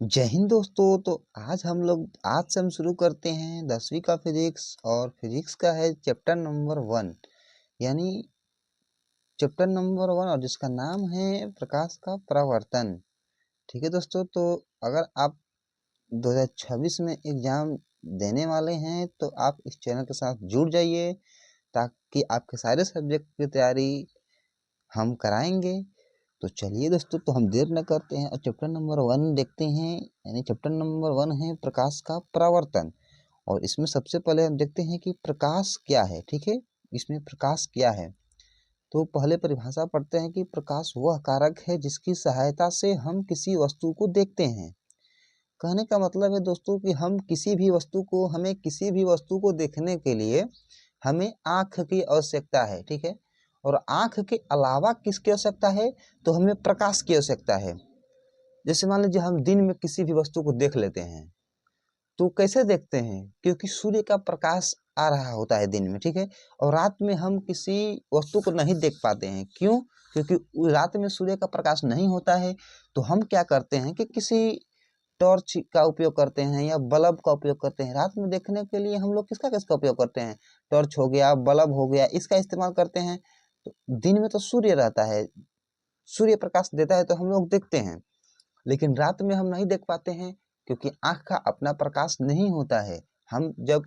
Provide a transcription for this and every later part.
जय हिंद दोस्तों। तो आज से हम शुरू करते हैं 10वीं का फिजिक्स और फिजिक्स का है चैप्टर नंबर 1 यानी चैप्टर नंबर 1 और जिसका नाम है प्रकाश का परावर्तन। ठीक है दोस्तों, तो अगर आप 2026 में एग्जाम देने वाले हैं तो आप इस चैनल के साथ जुड़ जाइए ताकि आपके सारे सब्जेक्ट की तैयारी हम कराएंगे। तो चलिए दोस्तों, तो हम देर न करते हैं और चैप्टर नंबर 1 देखते हैं। यानी चैप्टर नंबर 1 है प्रकाश का परावर्तन। और इसमें सबसे पहले हम देखते हैं कि प्रकाश क्या है। ठीक है, इसमें प्रकाश क्या है तो पहले परिभाषा पढ़ते हैं कि प्रकाश वह कारक है जिसकी सहायता से हम किसी वस्तु को देखते हैं। कहने का मतलब है दोस्तों कि हमें किसी भी वस्तु को देखने के लिए हमें आँख की आवश्यकता है। ठीक है, और आँख के अलावा किसकी आवश्यकता है? तो हमें प्रकाश की आवश्यकता है। जैसे मान लीजिए हम दिन में किसी भी वस्तु को देख लेते हैं तो कैसे देखते हैं? क्योंकि सूर्य का प्रकाश आ रहा होता है दिन में। ठीक है, और रात में हम किसी वस्तु को नहीं देख पाते हैं। क्यों? क्योंकि रात में सूर्य का प्रकाश नहीं होता है। तो हम क्या करते हैं कि किसी टॉर्च का उपयोग करते हैं या बल्ब का उपयोग करते हैं। रात में देखने के लिए हम लोग किसका उपयोग करते हैं? टॉर्च हो गया, बल्ब हो गया, इसका इस्तेमाल करते हैं। तो दिन में तो सूर्य रहता है, सूर्य प्रकाश देता है तो हम लोग देखते हैं। लेकिन रात में हम नहीं देख पाते हैं क्योंकि आँख का अपना प्रकाश नहीं होता है। हम जब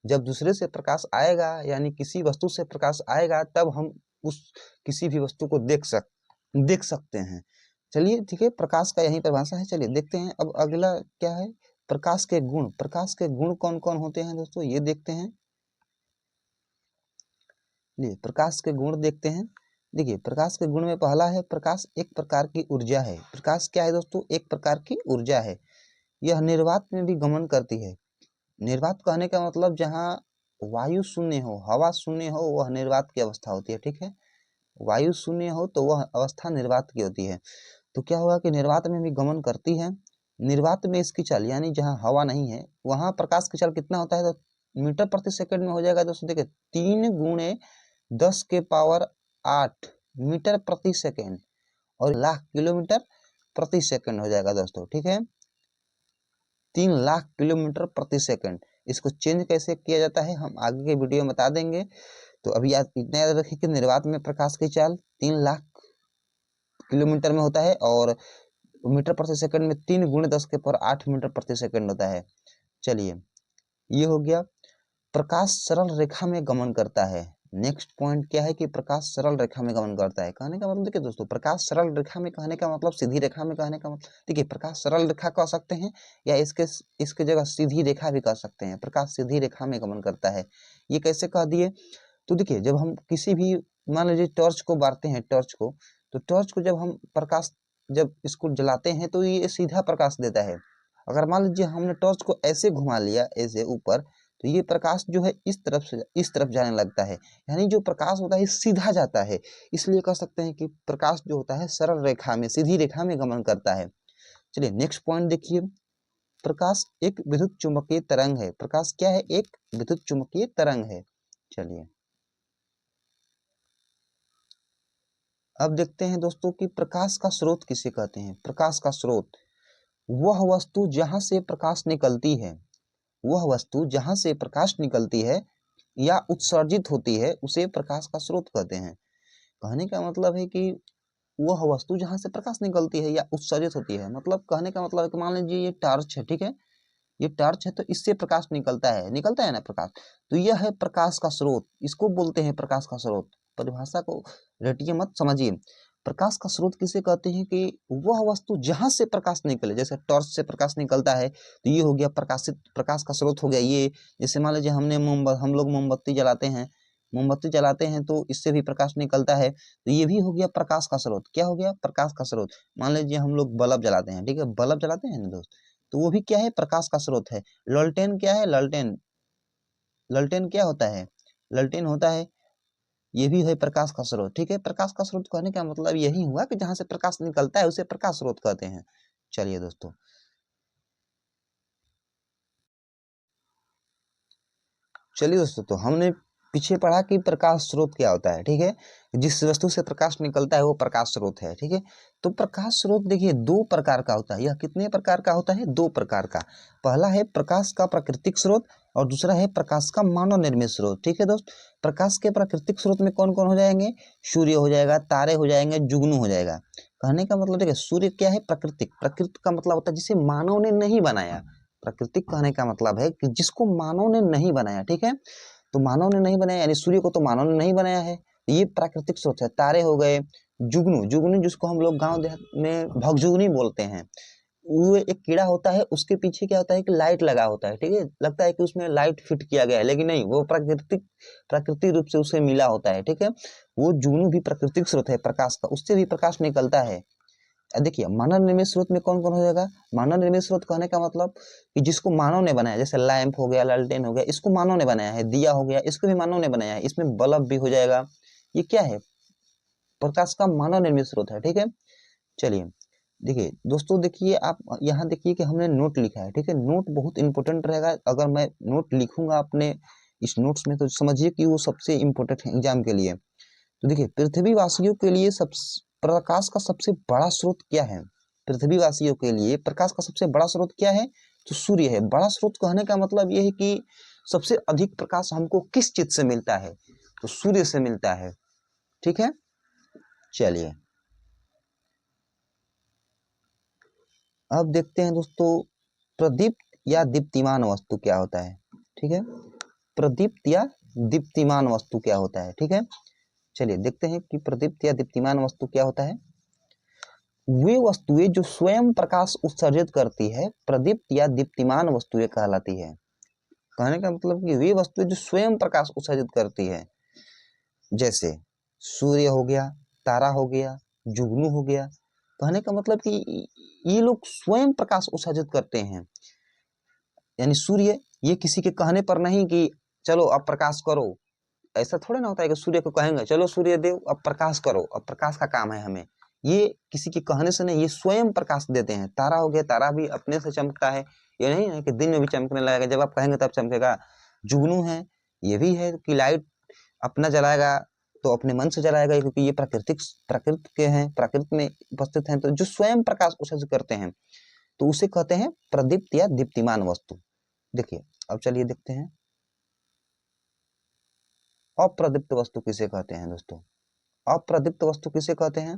जब दूसरे से प्रकाश आएगा यानी किसी वस्तु से प्रकाश आएगा तब हम उस किसी भी वस्तु को देख सकते हैं। चलिए ठीक है, प्रकाश का यही परिभाषा है। चलिए देखते हैं अब अगला क्या है। प्रकाश के गुण। प्रकाश के गुण कौन कौन होते हैं दोस्तों, ये देखते हैं। लिए प्रकाश के गुण देखते हैं। देखिए, प्रकाश के गुण में पहला है प्रकाश एक प्रकार की ऊर्जा है। प्रकाश क्या है दोस्तों? एक प्रकार की ऊर्जा है। यह निर्वात में भी गमन करती है। निर्वात कहने का मतलब जहाँ वायु शून्य हो, हवा शून्य हो, वह निर्वात की अवस्था होती है। ठीक है, वायु शून्य हो तो वह अवस्था निर्वात की होती है। तो क्या होगा कि निर्वात में भी गमन करती है। निर्वात में इसकी चाल यानी जहाँ हवा नहीं है वहाँ प्रकाश की चाल कितना होता है? तो मीटर प्रति सेकंड में हो जाएगा दोस्तों। देखिए, 3 × 10⁸ मीटर प्रति सेकंड और लाख किलोमीटर प्रति सेकंड हो जाएगा दोस्तों। ठीक है, 3 लाख किलोमीटर प्रति सेकंड। इसको चेंज कैसे किया जाता है हम आगे के वीडियो में बता देंगे। तो अभी इतना याद रखिए कि निर्वात में प्रकाश की चाल 3 लाख किलोमीटर में होता है और मीटर प्रति सेकंड में 3 × 10⁸ मीटर प्रति सेकंड होता है। चलिए, ये हो गया। प्रकाश सरल रेखा में गमन करता है। नेक्स्ट पॉइंट क्या है कि प्रकाश सरल रेखा में गमन करता है। कहने का मतलब देखिए दोस्तों, प्रकाश सरल रेखा में कहने का मतलब सीधी रेखा में कहने का मतलब, देखिए प्रकाश सरल रेखा कह सकते हैं या इसके जगह सीधी रेखा भी कह सकते हैं। प्रकाश सीधी रेखा में गमन करता है, ये कैसे कह दिए? तो देखिए, जब हम किसी भी मान लीजिए टॉर्च को बारते हैं, तो टॉर्च को जब इसको जलाते हैं तो ये सीधा प्रकाश देता है। अगर मान लीजिए हमने टॉर्च को ऐसे घुमा लिया, ऐसे ऊपर, तो ये प्रकाश जो है इस तरफ से इस तरफ जाने लगता है। यानी जो प्रकाश होता है सीधा जाता है। इसलिए कह सकते हैं कि प्रकाश जो होता है सरल रेखा में, सीधी रेखा में गमन करता है। चलिए नेक्स्ट पॉइंट देखिए। प्रकाश एक विद्युत चुम्बकीय तरंग है। प्रकाश क्या है? एक विद्युत चुम्बकीय तरंग है। चलिए अब देखते हैं दोस्तों कि प्रकाश का स्रोत किसे कहते हैं। प्रकाश का स्रोत वह वस्तु जहां से प्रकाश निकलती है, वह वस्तु जहां से प्रकाश निकलती है या उत्सर्जित होती है उसे प्रकाश का स्रोत कहते हैं। कहने का मतलब है कि वह वस्तु जहां से प्रकाश निकलती है या उत्सर्जित होती है, मतलब कहने का मतलब है कि मान लीजिए ये टॉर्च है। ठीक है, ये टॉर्च है तो इससे प्रकाश निकलता है ना प्रकाश। तो यह है प्रकाश का स्रोत, इसको बोलते हैं प्रकाश का स्रोत। परिभाषा को रटिए मत, समझिए। प्रकाश का स्रोत किसे कहते हैं कि वह वस्तु जहां से प्रकाश निकले। जैसे टॉर्च से प्रकाश निकलता है तो ये हो गया प्रकाश का स्रोत हो गया ये। जैसे मान लीजिए हम लोग मोमबत्ती जलाते हैं तो इससे भी प्रकाश निकलता है, तो ये भी हो गया प्रकाश का स्रोत। क्या हो गया? प्रकाश का स्रोत। मान लीजिए हम लोग बल्ब जलाते हैं, ठीक है, बल्ब जलाते हैं ना दोस्त, तो वो भी क्या है? प्रकाश का स्रोत है। ललटेन क्या है? ललटेन क्या होता है? ललटेन होता है, ये भी है प्रकाश का स्रोत। ठीक है, प्रकाश का स्रोत कहने का मतलब यही हुआ कि जहां से प्रकाश निकलता है उसे प्रकाश स्रोत कहते हैं। चलिए दोस्तों, तो हमने पीछे पढ़ा कि प्रकाश स्रोत क्या होता है, ठीक है। जिस वस्तु से प्रकाश निकलता है वो प्रकाश स्रोत है, ठीक है। तो प्रकाश स्रोत देखिए दो प्रकार का होता है। यह कितने प्रकार का होता है? दो प्रकार का। पहला है प्रकाश का प्राकृतिक स्रोत और दूसरा है प्रकाश का मानव निर्मित स्रोत, ठीक है दोस्त। प्रकाश के प्राकृतिक स्रोत में कौन कौन हो जाएंगे? सूर्य हो जाएगा, तारे हो जाएंगे, जुगनू हो जाएगा। कहने का मतलब देखिए सूर्य क्या है? प्राकृतिक। प्रकृति का मतलब होता है जिसे मानव ने नहीं बनाया। प्राकृतिक कहने का मतलब है कि जिसको मानव ने नहीं बनाया, ठीक है। तो मानव ने नहीं बनाया यानी सूर्य को तो मानव ने नहीं बनाया है, ये प्राकृतिक स्रोत है। तारे हो गए, जुगनू, जुगनू जिसको हम लोग गांव देहात में भगजुगनी बोलते हैं, वो एक कीड़ा होता है, उसके पीछे क्या होता है कि लाइट लगा होता है, ठीक है। लगता है कि उसमें लाइट फिट किया गया है, लेकिन नहीं, वो प्राकृतिक रूप से उसे मिला होता है, ठीक है। वो जुगनू भी प्राकृतिक स्रोत है प्रकाश का, उससे भी प्रकाश निकलता है। देखिए मानव निर्मित स्रोत में कौन कौन हो जाएगा? मानव निर्मित स्रोत कहने का मतलब कि जिसको मानव ने बनाया, जैसे लैंप हो गया, लालटेन हो गया, इसको मानव ने बनाया है। दिया हो गया, इसको भी मानव ने बनाया है, इसमें बल्ब भी हो जाएगा। ये क्या है? प्रकाश का मानव निर्मित स्रोत है, ठीक है। चलिए देखिए दोस्तों, देखिए आप यहाँ देखिए कि हमने नोट लिखा है, ठीक है। नोट बहुत इंपॉर्टेंट रहेगा। अगर मैं नोट लिखूंगा अपने इस नोट्स में तो समझिए कि वो सबसे इंपॉर्टेंट है एग्जाम के लिए। तो देखिए पृथ्वीवासियों के लिए सब प्रकाश का सबसे बड़ा स्रोत क्या है? पृथ्वीवासियों के लिए प्रकाश का सबसे बड़ा स्रोत क्या है? तो सूर्य है। बड़ा स्रोत कहने का मतलब यह है कि सबसे अधिक प्रकाश हमको किस चीज से मिलता है? तो सूर्य से मिलता है, ठीक है। चलिए अब देखते हैं दोस्तों, प्रदीप्त या दीप्तिमान वस्तु क्या होता है, ठीक है। प्रदीप्त या दीप्तिमान वस्तु क्या होता है, ठीक है। चलिए देखते हैं कि प्रदीप्त या दीप्तिमान वस्तु क्या होता है। वे वस्तुएं जो स्वयं प्रकाश उत्सर्जित करती है प्रदीप्त या दीप्तिमान वस्तुएं कहलाती है। कहने का मतलब कि वे वस्तुएं जो स्वयं प्रकाश उत्सर्जित करती है, जैसे सूर्य हो गया, तारा हो गया, जुगनू हो गया। कहने का मतलब कि ये लोग स्वयं प्रकाश उत्सर्जित करते हैं। यानी सूर्य, ये किसी के कहने पर नहीं कि चलो अब प्रकाश करो। ऐसा थोड़ा ना होता है कि सूर्य को कहेंगे चलो सूर्य देव अब प्रकाश करो, अब प्रकाश का काम है हमें। ये किसी के कहने से नहीं, ये स्वयं प्रकाश देते हैं। तारा हो गया, तारा भी अपने से चमकता है, ये नहीं है कि दिन में भी चमकने लगेगा, जब आप कहेंगे तब चमकेगा। जुगनू है, ये भी है कि लाइट अपना जलाएगा तो अपने मन से जलाएगा, क्योंकि ये प्रकृति के हैं, प्रकृति में उपस्थित हैं, तो जो स्वयं प्रकाश उत्सर्जित करते हैं तो उसे कहते हैं प्रदीप्त या दीप्तिमान वस्तु। देखिए अब चलिए देखते हैं अप्रदीप्त वस्तु किसे कहते हैं दोस्तों। अप्रदीप्त वस्तु किसे कहते हैं?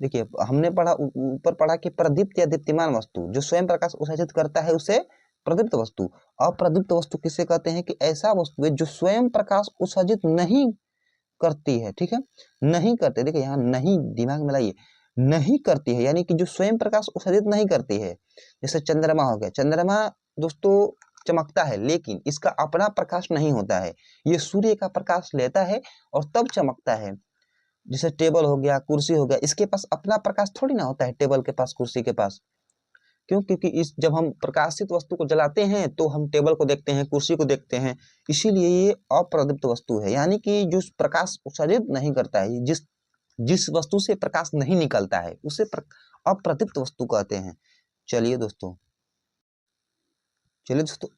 देखिए हमने पढ़ा, ऊपर पढ़ा कि प्रदीप्त या दीप्तिमान वस्तु जो स्वयं प्रकाश उत्सर्जित करता है उसे प्रदीप्त वस्तु। अप्रदीप्त वस्तु किसे कहते हैं? कि ऐसा वस्तु है जो स्वयं प्रकाश उत्सर्जित नहीं करती है, ठीक है। नहीं करते, देखिए यहाँ नहीं दिमाग में लाइए, नहीं करती है यानी कि जो स्वयं प्रकाश उत्सर्जित नहीं करती है। जैसे चंद्रमा हो गया, चंद्रमा दोस्तों चमकता है लेकिन इसका अपना प्रकाश नहीं होता है, ये सूर्य का प्रकाश लेता है और तब चमकता है। जैसे टेबल हो गया, कुर्सी हो गया, इसके पास अपना प्रकाश थोड़ी ना होता है टेबल के पास, कुर्सी के पास। क्यों? क्योंकि इस जब हम प्रकाशित वस्तु को जलाते हैं तो हम टेबल को देखते हैं, कुर्सी को देखते हैं, इसीलिए ये अप्रदीप्त वस्तु है। यानी कि जो प्रकाश उत्सर्जित नहीं करता है, जिस जिस वस्तु से प्रकाश नहीं निकलता है उसे अप्रदीप्त वस्तु कहते हैं। चलिए दोस्तों,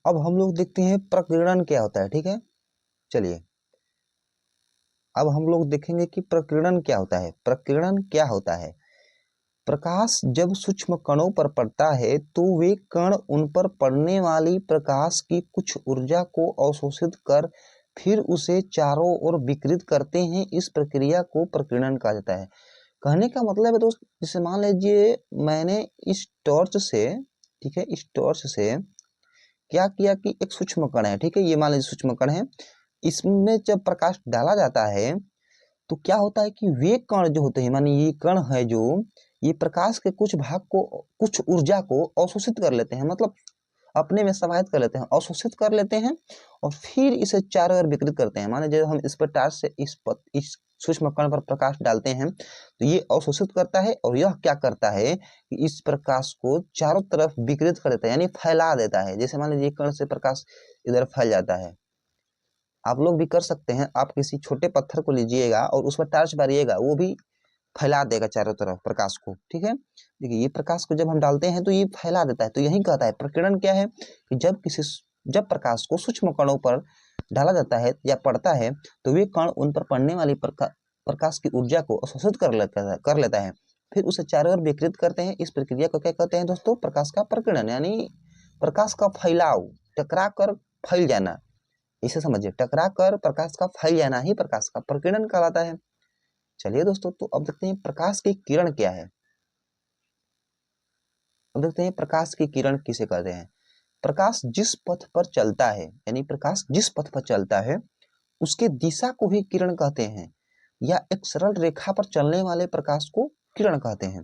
अब हम लोग देखते हैं प्रकीर्णन क्या होता है, ठीक है। चलिए अब हम लोग देखेंगे कि प्रकीर्णन क्या होता है। प्रकीर्णन क्या होता है? प्रकाश जब सूक्ष्म कणों पर पड़ता है तो वे कण उन पर पड़ने वाली प्रकाश की कुछ ऊर्जा को अवशोषित कर फिर उसे चारों ओर विकिरित करते हैं। इस प्रक्रिया को प्रकीर्णन कहा जाता है। कहने का मतलब है दोस्त, जैसे मान लीजिए मैंने इस टॉर्च से, ठीक है, इस टॉर्च से क्या किया कि एक सूक्ष्म कण है, ठीक है, ये मान लीजिए सूक्ष्म कण है, इसमें जब प्रकाश डाला जाता है तो क्या होता है कि वे कण जो होते हैं, माने ये कण है जो ये प्रकाश के कुछ भाग को, कुछ ऊर्जा को अवशोषित कर लेते हैं, मतलब अपने में समाहित कर लेते हैं, अवशोषित कर लेते हैं और फिर इसे चारों ओर विकिरित करते हैं। माने जब हम इस पर टॉर्च से इस सूक्ष्म कण पर प्रकाश डालते हैं तो ये अवशोषित करता है और यह क्या करता है कि इस प्रकाश को चारों तरफ विकिरित कर देता है, यानी फैला देता है। जैसे मान लीजिए कण से प्रकाश इधर फैल जाता है, आप लोग भी कर सकते हैं। आप किसी छोटे पत्थर को लीजिएगा और उस पर टॉर्च मारिएगा, वो भी फैला देगा चारों तरफ प्रकाश को, ठीक है। देखिए ये प्रकाश को जब हम डालते हैं तो ये फैला देता है। तो यही कहता है प्रकीर्णन क्या है कि जब प्रकाश को सूक्ष्म कणों पर डाला जाता है या पड़ता है तो वे कण उन पर पड़ने वाली प्रकाश की ऊर्जा को अवशोषित कर लेता है, फिर उसे चारों ओर विकिरित करते हैं। इस प्रक्रिया को क्या कहते हैं दोस्तों? प्रकाश का प्रकीर्णन, यानी प्रकाश का फैलाव, टकरा कर फैल जाना। इसे समझिए, टकरा कर प्रकाश का फैल जाना ही प्रकाश का प्रकीर्णन कहलाता है। चलिए दोस्तों, तो अब देखते हैं प्रकाश की किरण क्या है। अब देखते हैं प्रकाश की किरण किसे कहते हैं। प्रकाश जिस पथ पर चलता है, यानी प्रकाश जिस पथ पर चलता है उसके दिशा को ही किरण कहते हैं, या एक सरल रेखा पर चलने वाले प्रकाश को किरण कहते हैं।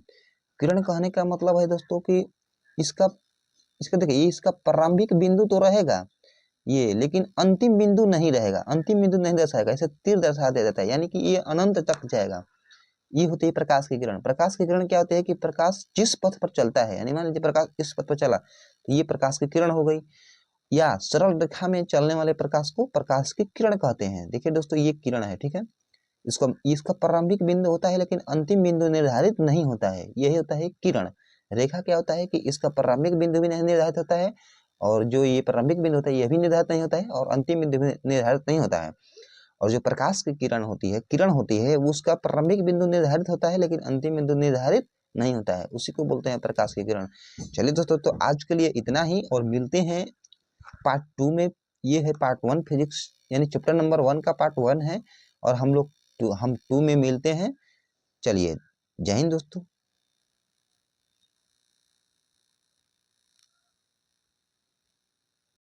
किरण कहने का मतलब है दोस्तों कि इसका इसका देखिए, इसका प्रारंभिक बिंदु तो रहेगा ये, लेकिन अंतिम बिंदु नहीं रहेगा, अंतिम बिंदु नहीं दर्शाएगा, इसे तीर दर्शा दिया जाता है, यानी कि ये अनंत तक जाएगा। ये होती है प्रकाश की किरण। प्रकाश की किरण क्या होती है कि प्रकाश जिस पथ पर चलता है, यानी मान लीजिए प्रकाश इस पथ पर चला तो ये प्रकाश की किरण हो गई, या सरल रेखा में चलने वाले प्रकाश को प्रकाश की किरण कहते हैं। देखिए दोस्तों, ये किरण है, ठीक है, इसका प्रारंभिक बिंदु होता है लेकिन अंतिम बिंदु निर्धारित नहीं होता है, यही होता है किरण। रेखा क्या होता है कि इसका प्रारंभिक बिंदु भी नहीं निर्धारित होता है, और जो ये प्रारंभिक बिंदु होता है यह भी निर्धारित नहीं होता है, और अंतिम बिंदु भी निर्धारित नहीं होता है। और जो प्रकाश की किरण होती है उसका प्रारंभिक बिंदु निर्धारित होता है लेकिन अंतिम बिंदु निर्धारित नहीं होता है, उसी को बोलते हैं प्रकाश की किरण। चलिए दोस्तों, तो आज के लिए इतना ही, और मिलते हैं पार्ट 2 में। ये है पार्ट 1 फिजिक्स, यानी चैप्टर नंबर 1 का पार्ट 1 है, और हम 2 में मिलते हैं। चलिए, जय हिंद दोस्तों।